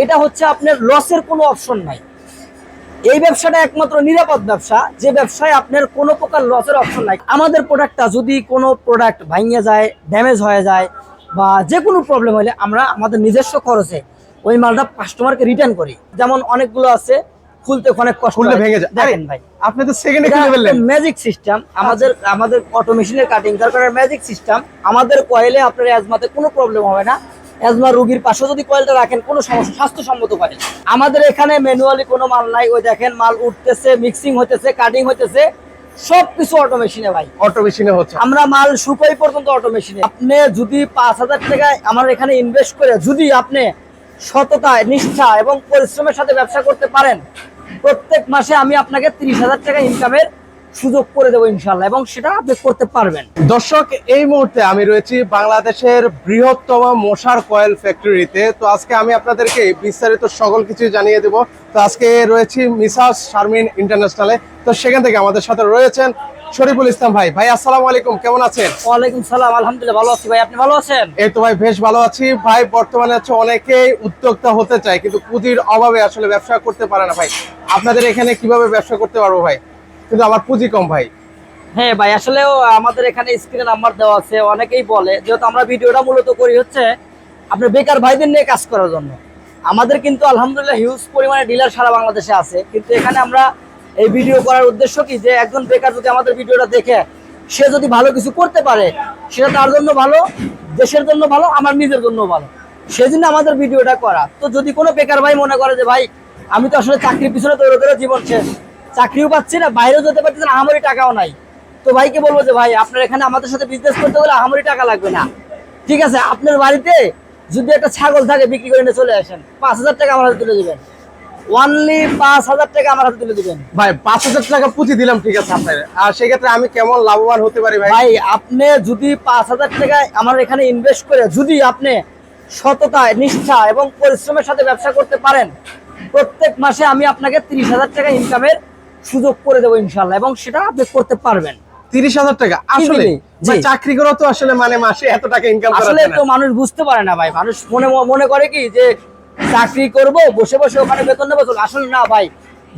এটা হচ্ছে আপনার লসের কোনো অপশন নাই। এই ব্যবসাটা একমাত্র নিরাপদ ব্যবসা, যে ব্যবসায় আপনার কোনো প্রকার লসের অপশন নাই। আমাদের প্রোডাক্টটা যদি কোনো প্রোডাক্ট ভাঙিয়ে যায়, ড্যামেজ হয়ে যায় বা যে কোনো প্রবলেম হলে আমরা আমাদের নিজস্ব খরচে ওই মালটা কাস্টমারকে রিটার্ন করি। যেমন অনেকগুলো আছে খুলতে অনেক কষ্ট হয়, ভেঙে যায়। দেখেন ভাই আপনি তো সেকেন্ডে খুলে ফেললেন। ম্যাজিক সিস্টেম আমাদের অটো মেশিনের কাটিং, তার কারণে ম্যাজিক সিস্টেম। আমাদের কয়েলে আপনার অ্যাজমাতে কোনো প্রবলেম হবে না। অ্যাজমা রোগীর পাশে যদি কয়েলটা রাখেন কোনো সমস্যা, স্বাস্থ্যসম্মত কয়েল। আমাদের এখানে ম্যানুয়ালি কোনো মাল নাই। ওই দেখেন মাল উঠতেছে, মিক্সিং হইতেছে, কাটিং হইতেছে, সবকিছু অটো মেশিনে ভাই। অটো মেশিনে হচ্ছে। আমরা মাল শুকাই পর্যন্ত অটো মেশিনে। আপনি যদি 5,000 টাকা আমার এখানে ইনভেস্ট করে যদি আপনি সততা, নিষ্ঠা এবং পরিশ্রমের সাথে ব্যবসা করতে পারেন, প্রত্যেক মাসে আমি আপনাকে 30,000 টাকা ইনকামের সুযোগ করে দেবো ইনশাল্লাহ, এবং সেটা আপনি করতে পারবেন। দর্শক, এই মুহূর্তে আমি রয়েছি বাংলাদেশের বৃহত্তম মশার কয়েল ফ্যাক্টরিতে। তো আজকে আমি আপনাদেরকে বিস্তারিত সকল কিছু জানিয়ে দেব। তো আজকে রয়েছি মিসাস শারমিন ইন্টারন্যাশনালে। তো সেখান থেকে আমাদের সাথে রয়েছেন শরীফুল ইসলাম ভাই। ভাই আসসালামু আলাইকুম, কেমন আছেন? ওয়ালাইকুম সালাম, আলহামদুলিল্লাহ ভালো আছি ভাই, আপনি ভালো আছেন? এই তো ভাই বেশ ভালো আছি ভাই। বর্তমানে হচ্ছে অনেকেই উদ্যোক্তা হতে চায় কিন্তু পুঁজির অভাবে আসলে ব্যবসা করতে পারে না ভাই। আপনাদের এখানে কিভাবে ব্যবসা করতে পারবো ভাই? কিন্তু আমার পুঁজি কম ভাই। হ্যাঁ ভাই, আসলেও আমাদের এখানে স্ক্রিনে নাম্বার দেওয়া আছে। অনেকেই বলে, যেহেতু আমরা ভিডিওটা মূলত করি হচ্ছে আপনার বেকার ভাইদের নিয়ে কাজ করার জন্য। আমাদের কিন্তু আলহামদুলিল্লাহ হিউজ পরিমাণে ডিলার সারা বাংলাদেশে আছে, কিন্তু এখানে আমরা এই ভিডিও করার উদ্দেশ্য কি, যে একজন বেকার যদি আমাদের ভিডিওটা দেখে সে যদি ভালো কিছু করতে পারে, সেটা তার জন্য ভালো, দেশের জন্য ভালো, আমার নিজের জন্য ভালো, সেজন্য আমাদের ভিডিওটা করা। তো যদি কোনো বেকার ভাই মনে করে যে ভাই আমি তো আসলে চাকরির পিছনে দৌড়ে দৌড়ে জীবন শেষ, চাকরিও পাচ্ছি না, বাইরেও যেতে পারছি না, আহামরি টাকাও নাই, তো ভাইকে বলবো যে ভাই আপনার এখানে আমাদের সাথে বিজনেস করতে হলে আহামরি টাকা লাগবে না। ঠিক আছে, আপনার বাড়িতে যদি একটা ছাগল থাকে বিক্রি করে নিয়ে চলে আসেন, 5,000 টাকা আমার হাতে তুলে দিবেন। অনলি 5,000 টাকা আমার হাতে তুলে দিবেন ভাই। 5,000 টাকা পুঁজি দিলাম, ঠিক আছে আপনার। আর সেক্ষেত্রে আমি কেমন লাভবান হতে পারি ভাই? ভাই আপনি যদি 5,000 টাকা আমার এখানে ইনভেস্ট করে যদি আপনি সততা, নিষ্ঠা এবং পরিশ্রমের সাথে ব্যবসা করতে পারেন, প্রত্যেক মাসে আমি আপনাকে 30,000 টাকা ইনকামের সুযোগ করে দেবো ইনশাল্লাহ, এবং সেটা আপনি করতে পারবেন। 30,000 টাকা আসলে চাকরি করে তো আসলে মানে মাসে এত টাকা ইনকাম করা আসলে তো মানুষ বুঝতে পারে না ভাই। মানুষ মনে করে কি যে চাকরি করব, বসে বসে ওখানে বেতন নেবো। আসলে না ভাই,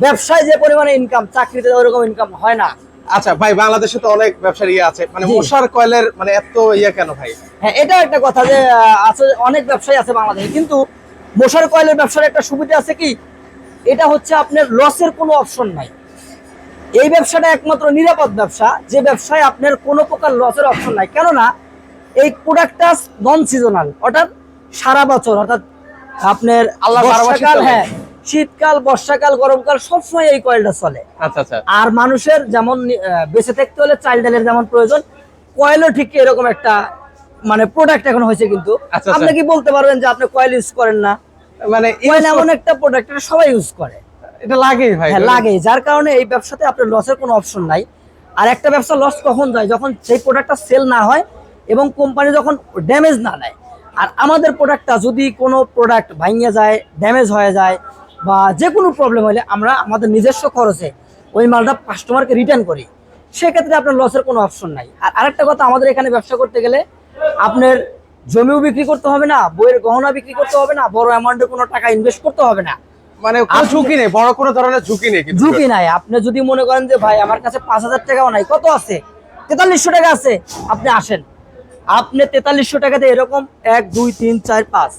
ব্যবসায় যে পরিমাণে ইনকাম, চাকরিতে ওইরকম ইনকাম হয় না। আচ্ছা ভাই, বাংলাদেশে তো অনেক ব্যবসার আছে, মানে মশার কয়েলের মানে এত কেন ভাই? হ্যাঁ, এটা একটা কথা যে আছে, অনেক ব্যবসায়ী আছে বাংলাদেশে, কিন্তু মশার কয়েলের ব্যবসার একটা সুবিধা আছে কি, এটা হচ্ছে আপনার লসের কোনো অপশন নাই। এই ব্যবসাটা একমাত্র নিরাপদ ব্যবসা, যে ব্যবসায় আপনার কোনো প্রকার লসের অপশন নাই। কেননা এই প্রোডাক্টটা নন সিজনাল, অর্থাৎ সারা বছর, অর্থাৎ আপনার বর্ষাকাল, হ্যাঁ শীতকাল, বর্ষাকাল, গরমকাল সবসময় এই কয়েলটা চলে। আচ্ছা আচ্ছা। আর মানুষের যেমন বেঁচে থাকতে হলে চাল ডালের যেমন প্রয়োজন, কয়েলও ঠিক এরকম একটা মানে প্রোডাক্ট এখন হয়েছে। কিন্তু আপনি কি বলতে পারবেন যে আপনি কয়েল ইউজ করেন না? মানে কয়েল এমন একটা প্রোডাক্ট, এটা সবাই ইউজ করে, এটা লাগে ভাই। হ্যাঁ লাগে, যার কারণে এই ব্যবসাতে আপনার লসের কোনো অপশন নাই। আর একটা ব্যবসা লস কখন যায়, যখন সেই প্রোডাক্টটা সেল না হয় এবং কোম্পানি যখন ড্যামেজ না নেয়। আর আমাদের প্রোডাক্টটা যদি কোনো প্রোডাক্ট ভাঙিয়ে যায়, ড্যামেজ হয়ে যায় বা যে কোনো প্রবলেম হলে আমরা আমাদের নিজস্ব খরচে ওই মালটা কাস্টমারকে রিটার্ন করি। সেক্ষেত্রে আপনার লসের কোনো অপশন নাই। আর আরেকটা কথা, আমাদের এখানে ব্যবসা করতে গেলে আপনার জমিও বিক্রি করতে হবে না, বইয়ের গহনা বিক্রি করতে হবে না, বড় অ্যামাউন্টের কোনো টাকা ইনভেস্ট করতে হবে না। মানে কোনো ঝুঁকি নেই, বড় কোনো ধরনের ঝুঁকি নেই। ঝুঁকি নাই। আপনি যদি মনে করেন যে ভাই আমার কাছে 5,000 টাকাও নাই, কত আছে, 4300 টাকা আছে, আপনি আসেন, আপনি 4300 টাকাতে এরকম 1 2 3 4 5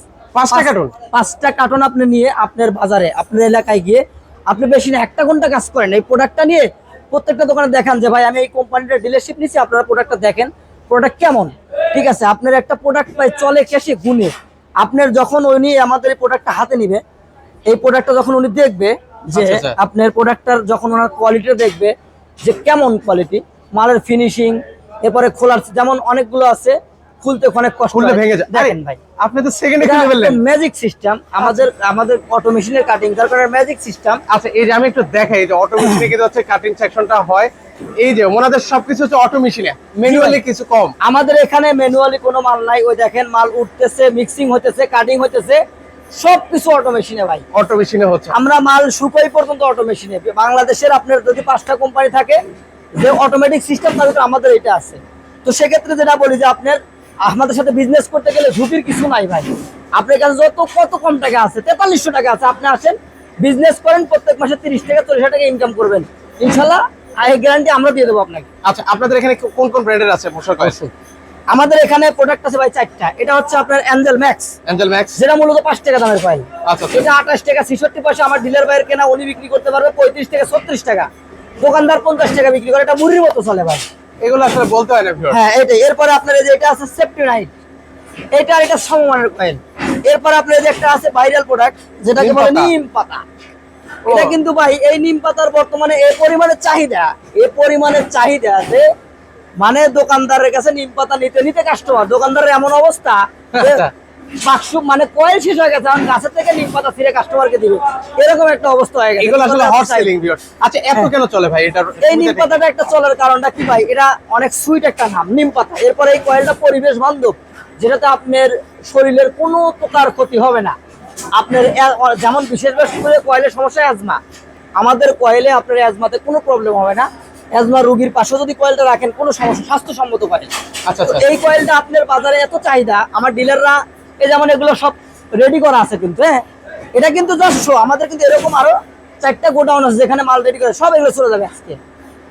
5টা কার্টন আপনি নিয়ে আপনার বাজারে, আপনার এলাকায় গিয়ে আপনি বেশি না 1 ঘন্টা কাজ করেন, এই প্রোডাক্টটা নিয়ে প্রত্যেকটা দোকানে দেখান যে ভাই আমি এই কোম্পানিটার ডিলারশিপ নিচ্ছি, আপনারা প্রোডাক্টটা দেখেন, প্রোডাক্ট কেমন। ঠিক আছে, আপনার একটা প্রোডাক্ট প্রায় চলে কেসে গুনে, আপনার যখন উনি আমাদের এই প্রোডাক্টটা হাতে নিবে, এই প্রোডাক্টটা যখন উনি দেখবে যে আপনার প্রোডাক্টটার যখন ওনার কোয়ালিটিটা দেখবে যে কেমন কোয়ালিটি, মালের ফিনিশিং, এরপরে খোলার, যেমন অনেকগুলো আছে খুলতে অনেক কষ্ট হয়, ভেঙে যায়। দেখেন ভাই আপনি তো সেকেন্ডে খুলে ফেললেন। ম্যাজিক সিস্টেম আমাদের অটো মেশিনের কাটিং, তার কারণে ম্যাজিক সিস্টেম। আচ্ছা, এই যে আমি একটু দেখাই, এই যে অটো মেশিনে কিন্তু হচ্ছে কাটিং সেকশনটা হয়, এই যে ওনাদের সবকিছু হচ্ছে অটো মেশিনে, ম্যানুয়ালি কিছু কম। আমাদের এখানে ম্যানুয়ালি কোনো মাল নাই। ওই দেখেন মাল উঠতেছে, মিক্সিং হইতেছে, কাটিং হইতেছে, সবকিছু অটো মেশিনে ভাই। অটো মেশিনে হচ্ছে। আমরা মাল শুকাই পর্যন্ত অটো মেশিনে। বাংলাদেশের আপনার যদি 5টা কোম্পানি থাকে যে অটোমেটিক সিস্টেম, তাহলে আমাদের এটা আছে। তো সেক্ষেত্রে যেটা বলি যে আপনার আমাদের সাথে বিজনেস করতে গেলে ঝুঁকির কিছু নাই ভাই। আপনার কাছে কত কম টাকা আছে, 4300 টাকা আছে, আপনি আসেন বিজনেস করেন, প্রত্যেক মাসে 30 থেকে 40 টাকা ইনকাম করবেন ইনশাল্লাহ, এই গ্যারান্টি আমরা দিয়ে দেবো আপনাকে। আচ্ছা, আপনাদের এখানে কোন কোন ব্র্যান্ডের আছে মশার কয়েল? আমাদের এখানে প্রোডাক্ট আছে ভাই 4টা। এটা হচ্ছে আপনার অ্যাঞ্জেল ম্যাক্স, অ্যাঞ্জেল ম্যাক্স, যেটা মূলত 5 টাকা দামের কয়েল। আচ্ছা এটা 28 টাকা 66 পয়সা। আমার ডিলার ভাইয়ের কেনা, উনি বিক্রি করতে পারবে 35 থেকে 36 টাকা, দোকানদার 50 টাকা বিক্রি করে। এটা মুড়ির মতো চলে ভাই, এগুলো আসলে বলতে হয় না ভিউয়ার। হ্যাঁ এটাই। এরপরে আপনার এই যে এটা আছে সেফটি নাইট, এটা আর এটা সমমানের কয়েল। এরপর আপনার এই যে একটা আছে ভাইরাল প্রোডাক্ট, যেটাকে বলে নিম পাতা। এটা কিন্তু ভাই এই নিম পাতার বর্তমানে এই পরিমাণে চাহিদা আছে, মানে দোকানদারের কাছে নিম পাতা নিতে নিতে কাস্টমার, দোকানদারের এমন অবস্থা যে বাক্স মানে কয়েল শেষ হয়ে গেছে, গাছের থেকে নিম পাতা ছিঁড়ে কাস্টমারকে দিবে, এরকম একটা অবস্থা হয়ে গেছে। এগুলো আসলে হট সেলিং ভিউয়ার। আচ্ছা, এত কেন চলে ভাই এটা? এই নিম পাতাটা একটা চলার কারণটা কি ভাই, এটা অনেক সুইট একটা নাম নিম পাতা। এরপরে এই কয়েলটা পরিবেশ বান্ধব, যেটাতে আপনার শরীরের কোনো প্রকার ক্ষতি হবে না। আপনার যেমন বিশেষ করে কয়েলের সমস্যা অ্যাজমা, আমাদের কয়েলে আপনার অ্যাজমাতে কোনো প্রবলেম হবে না। অ্যাজমা রোগীর পাশে যদি কয়েলটা রাখেন কোনো সমস্যা, স্বাস্থ্যসম্মত কয়েল। আচ্ছা আচ্ছা, এই কয়েলটা আপনার বাজারে এত চাহিদা, আমার ডিলাররা এই যেমন এগুলো সব রেডি করা আছে কিন্তু, হ্যাঁ এটা কিন্তু জাস্ট শো। আমাদের কিন্তু এরকম আরো 4টা গোডাউন আছে যেখানে মাল রেডি করে, সব এগুলো চলে যাবে আজকে।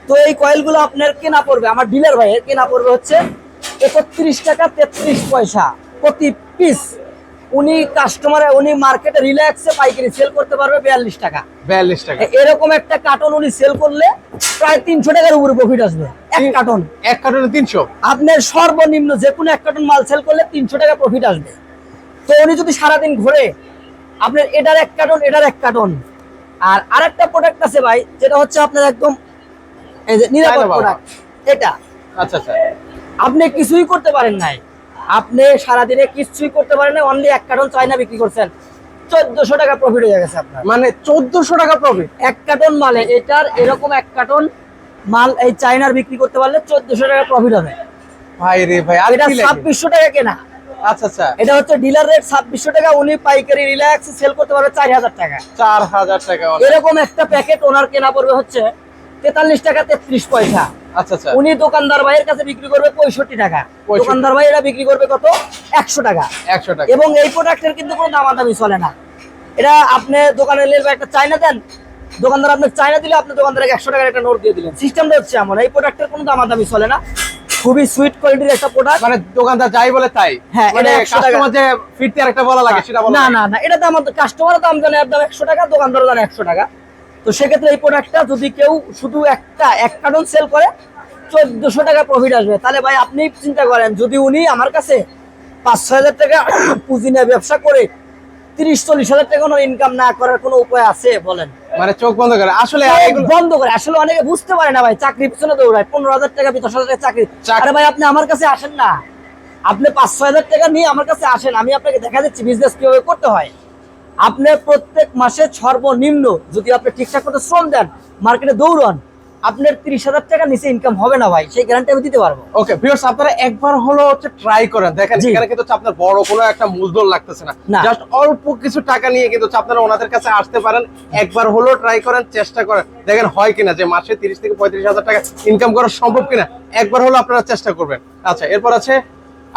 তো এই কয়েলগুলো আপনার কেনা পড়বে, আমার ডিলার ভাইয়ের কেনা পড়বে হচ্ছে 31 টাকা 33 পয়সা প্রতি পিস। উনি মার্কেটে রিল্যাক্সে পাইকারি সেল করতে পারবে 42 টাকা। 42 টাকা এরকম একটা কার্টন উনি সেল করলে প্রায় 300 টাকার উপরে প্রফিট আসবে। এক কার্টনে 300। আপনার সর্বনিম্ন যে কোনো এক কার্টন মাল সেল করলে 300 টাকা প্রফিট আসবে। তো উনি যদি সারাদিন ঘুরে আপনার এটার এক কার্টন আর আরেকটা প্রোডাক্ট আছে ভাই, যেটা হচ্ছে আপনার একদম এই যে নিরাপদ প্রোডাক্ট। এটা আচ্ছা আচ্ছা, আপনি কিছুই করতে পারেন নাই, আপনি সারাদিনে কিছুই করতে পারেন না, অনলি এক কার্টন চায়না বিক্রি করছেন, 1400 টাকা প্রফিট হয়ে গেছে আপনার। মানে 1400 টাকা প্রফিট এক কার্টন মালে, এটার এরকম এক কার্টন মাল এই চায়নার বিক্রি করতে পারলে 1400 টাকা প্রফিট হবে ভাই রে ভাই। আর এটা কি লাগে? 2600 টাকা কেনা। আচ্ছা আচ্ছা, এটা হচ্ছে ডিলার রেট 2600 টাকা, উনি পাইকারি রিল্যাক্স সেল করতে পারবে 4000 টাকা। 4000 টাকা। এরকম একটা প্যাকেট ওনার কেনা পড়বে হচ্ছে 43 টাকা 33 পয়সা। আচ্ছা আচ্ছা, উনি দোকানদার ভাইয়ের কাছে বিক্রি করবে 65 টাকা, দোকানদার ভাই এটা বিক্রি করবে কত, 100 টাকা। 100 টাকা। এবং এই প্রোডাক্টের কিন্তু কোনো দামাদামি চলে না। এটা আপনি দোকানে নিলে একটা চায়না দেন, দোকানদার আপনার চায়না দিলে আপনি দোকানদারকে 100 টাকার একটা নোট দিয়ে দিলেন, সিস্টেমটা হচ্ছে এমন। এই প্রোডাক্টের কোনো দামাদামি চলে না, খুবই সুইট কোয়ালিটির একটা প্রোডাক্ট। মানে দোকানদার যাই বলে তাই, হ্যাঁ, মানে এটা 100 টাকা। কাস্টমার যে ফিরতে আরেকটা বলা লাগে সেটা বলা না লাগে। না না, এটা দাম কাস্টমারের দাম জানে, এর দাম 100 টাকা, দোকানদারও জানে 100 টাকা। তো সেক্ষেত্রে এই প্রোডাক্টটা যদি কেউ শুধু এক কার্টন সেল করে 1400 টাকা প্রফিট আসবে। তাহলে ভাই আপনি চিন্তা করেন, যদি উনি আমার কাছে 5-6 হাজার টাকা পুঁজি নিয়ে ব্যবসা করে 30-40 হাজার টাকা ইনকাম না করার কোনো উপায় আছে বলেন? মানে চোখ বন্ধ করে আসলে বন্ধ করে। আসলে অনেকে বুঝতে পারে না ভাই, চাকরির পিছনে দৌড়ায়, 15,000 টাকা 10,000 টাকা চাকরি। আরে ভাই আপনি আমার কাছে আসেন না, আপনি 5-6 হাজার টাকা নিয়ে আমার কাছে আসেন, আমি আপনাকে দেখা দিচ্ছি বিজনেস কিভাবে করতে হয়। আপনি প্রত্যেক মাসে সর্বনিম্ন যদি আপনি ঠিকঠাক মতো শ্রম দেন, মার্কেটে দৌড়ান, আপনার 30,000 টাকা নিচে ইনকাম হবে না ভাই, সেই গ্যারান্টি আমি দিতে পারবো। ওকে ভিউয়ার্স, আপনারা একবার হলো হচ্ছে ট্রাই করেন, দেখেন জি। এখানে কিন্তু আপনার বড় কোনো একটা মূলধন লাগতেছে না, না। জাস্ট অল্প কিছু টাকা নিয়ে কিন্তু আপনারা ওনাদের কাছে আসতে পারেন। একবার হলো ট্রাই করেন, চেষ্টা করেন, দেখেন হয় কিনা যে মাসে 30 থেকে 35,000 টাকা ইনকাম করা সম্ভব কিনা, একবার হলো আপনারা চেষ্টা করবেন। আচ্ছা, এরপর আছে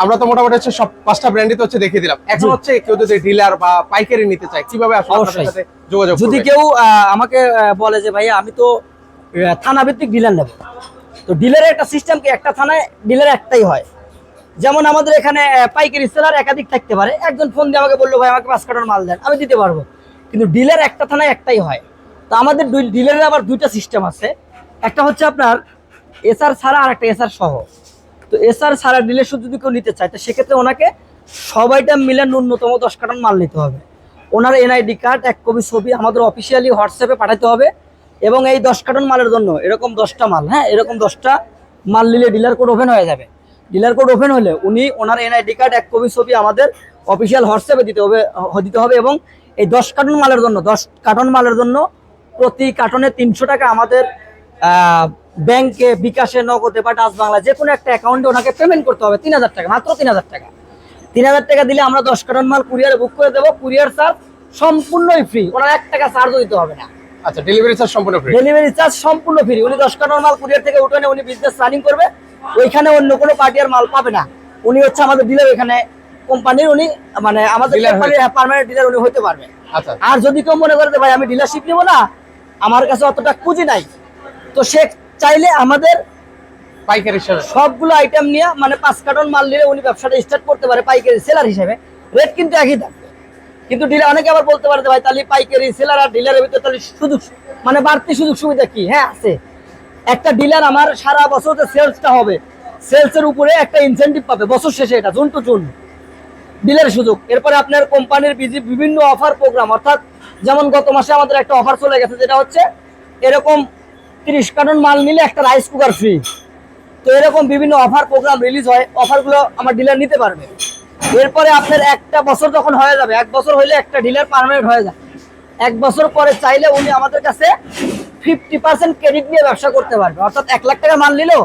আমরা তো মোটামুটি হচ্ছে সব 5টা ব্র্যান্ডই তো হচ্ছে দেখিয়ে দিলাম। এখন হচ্ছে কেউ যদি ডিলার বা পাইকারি নিতে চায়, কিভাবে আসলে আপনাদের সাথে যোগাযোগ করবে? যদি কেউ আমাকে বলে যে ভাইয়া আমি তো থানা ভিত্তিক ডিলার নেব, তো ডিলারের একটা সিস্টেম কি, একটা থানায় ডিলার একটাই হয়। যেমন আমাদের এখানে পাইকারি সেলার একাধিক থাকতে পারে, একজন ফোন দিয়ে আমাকে বললো ভাই আমাকে 5 কার্টন মাল দেন, আমি দিতে পারবো, কিন্তু ডিলার একটা থানায় একটাই হয়। তো আমাদের ডিলারের আবার 2টা সিস্টেম আছে, একটা হচ্ছে আপনার এসআর ছাড়া আর একটা এসআর সহ। তো এসআর ছাড়া ডিলারশিপ যদি কেউ নিতে চায়, তো সেক্ষেত্রে ওনাকে সবাইটা মিলে ন্যূনতম 10 কার্টন মাল নিতে হবে। ওনার এনআইডি কার্ড, 1 কপি ছবি আমাদের অফিসিয়ালি হোয়াটসঅ্যাপে পাঠাতে হবে। এবং এই 10 কার্টন মালের জন্য এরকম 10টা মাল, হ্যাঁ এরকম 10টা মাল নিলে ডিলার কোড ওপেন হয়ে যাবে। ডিলার কোড ওপেন হলে উনি ওনার এনআইডি কার্ড, 1 কপি ছবি আমাদের অফিসিয়াল হোয়াটসঅ্যাপে দিতে হবে। এবং এই 10 কার্টন মালের জন্য প্রতি কার্টনে 300 টাকা আমাদের ব্যাংকে, বিকাশে, নগদে বা ডাচ বাংলা যে কোনো একটা অ্যাকাউন্টে ওনাকে পেমেন্ট করতে হবে 3000 টাকা, মাত্র 3000 টাকা। 3000 টাকা দিলে আমরা 10 কার্টন মাল কুরিয়ারে বুক করে দেবো। কুরিয়ার চার্জ সম্পূর্ণই ফ্রি, ওনার 1 টাকা চার্জও দিতে হবে না। আচ্ছা, ডেলিভারি চার্জ সম্পূর্ণ ফ্রি? ডেলিভারি চার্জ সম্পূর্ণ ফ্রি। উনি 10 কার্টন মাল কুরিয়ার থেকে উঠে উনি বিজনেস রানিং করবে, ওইখানে অন্য কোনো পার্টি আর মাল পাবে না। উনি হচ্ছে আমাদের ডিলার, এখানে কোম্পানির উনি মানে আমাদের Dealer কোম্পানির পার্মানেন্ট ডিলার উনি হতে পারবে। আচ্ছা আর যদি কেউ মনে করে যে ভাই আমি ডিলারশিপ নিব না, আমার কাছে অতটা পুঁজি নাই, তো সে চাইলে আমাদের পাইকারি হিসেবে সবগুলো আইটেম নিয়ে মানে 5 কার্টন মাল নিয়ে উনি ব্যবসাটা স্টার্ট করতে পারে পাইকারি সেলার হিসেবে। রেট কিন্তু একই থাকবে, কিন্তু ডিলার অনেকে আবার বলতে পারে যে ভাই তাহলে পাইকারি সেলার আর ডিলারের ভিতরে তাহলে সুযোগ মানে বাড়তি সুযোগ সুবিধা কি? হ্যাঁ আছে। একটা ডিলার আমার সারা বছর যে সেলসটা হবে, সেলসের উপরে একটা ইনসেন্টিভ পাবে বছর শেষে, এটা জুন টু জুন ডিলারের সুযোগ। এরপরে আপনার কোম্পানির বিভিন্ন অফার প্রোগ্রাম, অর্থাৎ যেমন গত মাসে আমাদের একটা অফার চলে গেছে, যেটা হচ্ছে এরকম 30 কার্টন মাল নিলে একটা রাইস কুকার ফ্রি। তো এরকম বিভিন্ন অফার প্রোগ্রাম রিলিজ হয়, অফারগুলো আমার ডিলার নিতে পারবে। এরপরে আপনার একটা বছর যখন হয়ে যাবে, 1 বছর হইলে একটা ডিলার পার্মানেন্ট হয়ে যায়। 1 বছর পরে চাইলে উনি আমাদের কাছে 50% ক্রেডিট নিয়ে ব্যবসা করতে পারবে, অর্থাৎ 1 লাখ টাকা মাল নিলেও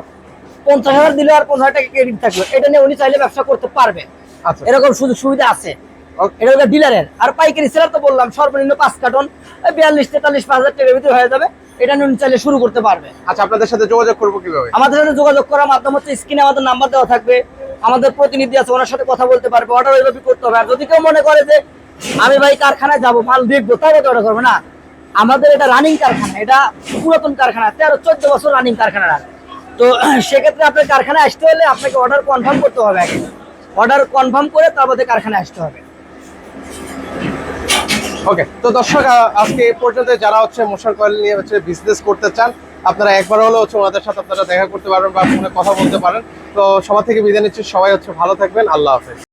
50,000 দিলে আর 50,000 টাকা ক্রেডিট থাকবে, এটা নিয়ে উনি চাইলে ব্যবসা করতে পারবে। আচ্ছা এরকম সুযোগ সুবিধা আছে। ওকে এটা হলো ডিলারের। আর পাইকারি সেলার তো বললাম সর্বনিম্ন 5 কার্টন 42-43-5,000 টাকার ভিতরে হয়ে যাবে, এটা নিয়ে উনি চাইলে শুরু করতে পারবে। আচ্ছা আপনাদের সাথে যোগাযোগ করবো কিভাবে? আমাদের সাথে যোগাযোগ করার মাধ্যম হচ্ছে স্ক্রিনে আমাদের নাম্বার দেওয়া থাকবে, আমাদের প্রতিনিধি আছে, ওনার সাথে কথা বলতে পারবে, অর্ডার ওইভাবে করতে হবে। আর যদি কেউ মনে করে যে আমি ভাই কারখানায় যাবো মাল দেখবো, তাহলে তো অর্ডার করবে না। আমাদের এটা রানিং কারখানা, এটা পুরাতন কারখানা, 13-14 বছর রানিং কারখানা। তো সেক্ষেত্রে আপনার কারখানায় আসতে হলে আপনাকে অর্ডার কনফার্ম করতে হবে আগে, অর্ডার কনফার্ম করে তারপরে কারখানায় আসতে হবে। ওকে, তো দর্শক আজকে এই পর্যন্ত যারা হচ্ছে মশার কয়েল নিয়ে হচ্ছে বিজনেস করতে চান, আপনারা একবার হলেও হচ্ছে ওনাদের সাথে আপনারা দেখা করতে পারবেন বা ফোনে কথা বলতে পারেন। তো সবার থেকে বিদায় নিচ্ছি, সবাই হচ্ছে ভালো থাকবেন, আল্লাহ হাফেজ।